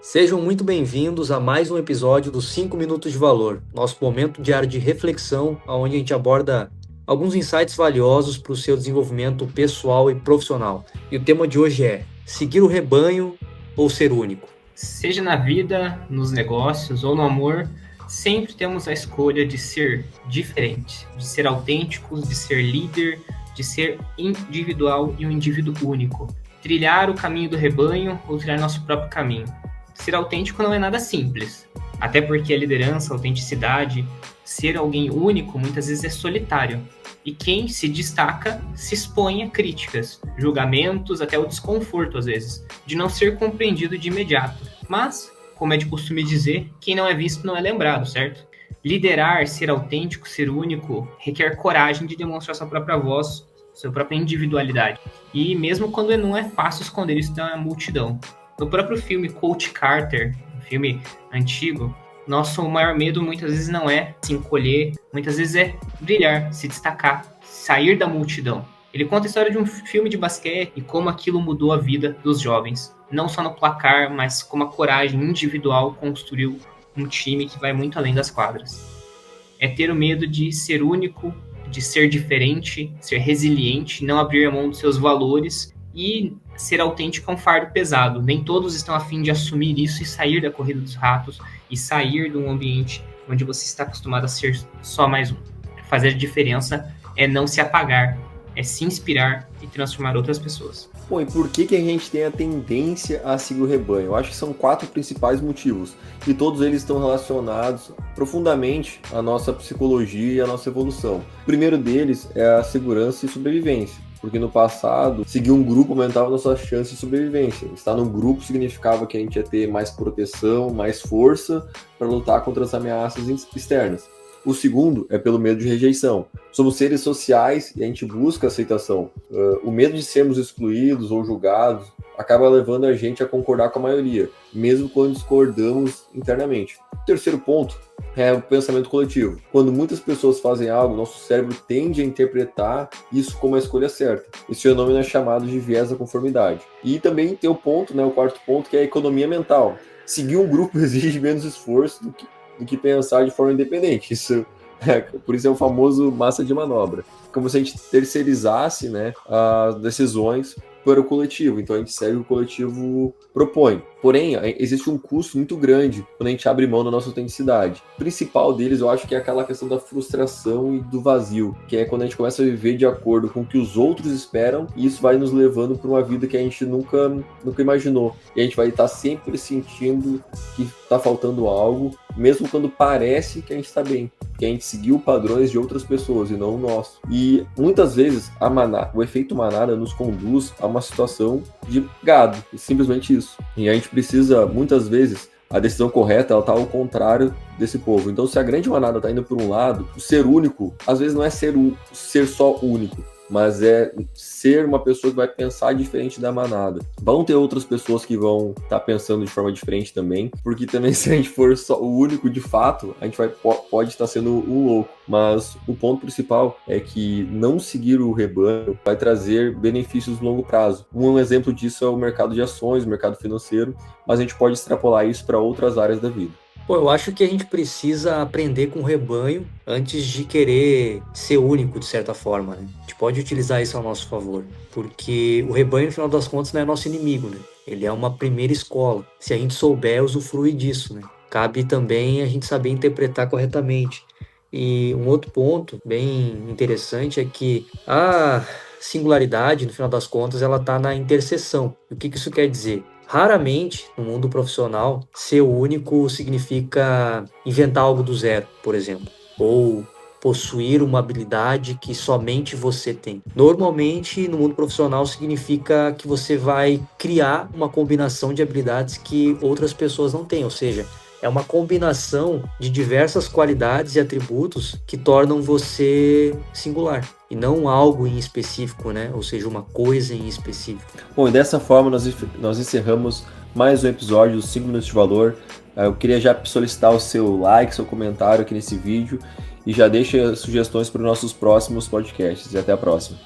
Sejam muito bem-vindos a mais um episódio dos 5 Minutos de Valor, nosso momento diário de reflexão, onde a gente aborda alguns insights valiosos para o seu desenvolvimento pessoal e profissional. E o tema de hoje é: seguir o rebanho ou ser único? Seja na vida, nos negócios ou no amor, sempre temos a escolha de ser diferente, de ser autênticos, de ser líder, de ser individual e um indivíduo único. Trilhar o caminho do rebanho ou trilhar nosso próprio caminho. Ser autêntico não é nada simples, até porque a liderança, a autenticidade, ser alguém único muitas vezes é solitário. E quem se destaca se expõe a críticas, julgamentos, até o desconforto às vezes, de não ser compreendido de imediato. Mas, como é de costume dizer, quem não é visto não é lembrado, certo? Liderar, ser autêntico, ser único, requer coragem de demonstrar sua própria voz, sua própria individualidade. E mesmo quando não é fácil esconder isso da multidão. No próprio filme Coach Carter, um filme antigo, nosso maior medo muitas vezes não é se encolher, muitas vezes é brilhar, se destacar, sair da multidão. Ele conta a história de um filme de basquete e como aquilo mudou a vida dos jovens. Não só no placar, mas como a coragem individual construiu um time que vai muito além das quadras. É ter o medo de ser único, de ser diferente, ser resiliente, não abrir a mão dos seus valores e ser autêntico é um fardo pesado. Nem todos estão a fim de assumir isso e sair da corrida dos ratos e sair de um ambiente onde você está acostumado a ser só mais um. Fazer diferença é não se apagar, é se inspirar e transformar outras pessoas. Bom, e por que a gente tem a tendência a seguir o rebanho? Eu acho que são 4 principais motivos, e todos eles estão relacionados profundamente à nossa psicologia e à nossa evolução. O primeiro deles é a segurança e sobrevivência, porque no passado, seguir um grupo aumentava nossas chances de sobrevivência. Estar num grupo significava que a gente ia ter mais proteção, mais força para lutar contra as ameaças externas. O segundo é pelo medo de rejeição. Somos seres sociais e a gente busca aceitação. O medo de sermos excluídos ou julgados acaba levando a gente a concordar com a maioria, mesmo quando discordamos internamente. O terceiro ponto é o pensamento coletivo. Quando muitas pessoas fazem algo, nosso cérebro tende a interpretar isso como a escolha certa. Esse fenômeno é chamado de viés da conformidade. E também tem o quarto ponto, que é a economia mental. Seguir um grupo exige menos esforço do que pensar de forma independente. Por isso é o famoso massa de manobra. Como se a gente terceirizasse, né, as decisões para o coletivo. Então a gente segue o que o coletivo propõe. Porém, existe um custo muito grande quando a gente abre mão da nossa autenticidade. O principal deles, eu acho que é aquela questão da frustração e do vazio, que é quando a gente começa a viver de acordo com o que os outros esperam, e isso vai nos levando para uma vida que a gente nunca imaginou. E a gente vai estar sempre sentindo que está faltando algo, mesmo quando parece que a gente está bem, que a gente seguiu padrões de outras pessoas e não o nosso. E muitas vezes o efeito manada nos conduz a uma situação de gado, simplesmente isso. E a gente precisa, muitas vezes, a decisão correta ela está ao contrário desse povo. Então, se a grande manada está indo por um lado, o ser único, às vezes não é ser só único, mas é ser uma pessoa que vai pensar diferente da manada. Vão ter outras pessoas que vão estar pensando de forma diferente também, porque também se a gente for só o único de fato, a gente pode estar sendo um louco. Mas o ponto principal é que não seguir o rebanho vai trazer benefícios no longo prazo. Um exemplo disso é o mercado de ações, o mercado financeiro, mas a gente pode extrapolar isso para outras áreas da vida. Pô, eu acho que a gente precisa aprender com o rebanho antes de querer ser único, de certa forma, né? A gente pode utilizar isso a nosso favor, porque o rebanho, no final das contas, não é nosso inimigo, né? Ele é uma primeira escola. Se a gente souber usufruir disso, né? Cabe também a gente saber interpretar corretamente. E um outro ponto bem interessante é que a singularidade, no final das contas, ela está na interseção. E o que isso quer dizer? Raramente, no mundo profissional, ser único significa inventar algo do zero, por exemplo, ou possuir uma habilidade que somente você tem. Normalmente, no mundo profissional, significa que você vai criar uma combinação de habilidades que outras pessoas não têm, ou seja, é uma combinação de diversas qualidades e atributos que tornam você singular e não algo em específico, né? Ou seja, uma coisa em específico. Bom, e dessa forma nós encerramos mais um episódio dos 5 Minutos de Valor. Eu queria já solicitar o seu like, seu comentário aqui nesse vídeo e já deixa sugestões para os nossos próximos podcasts. E até a próxima.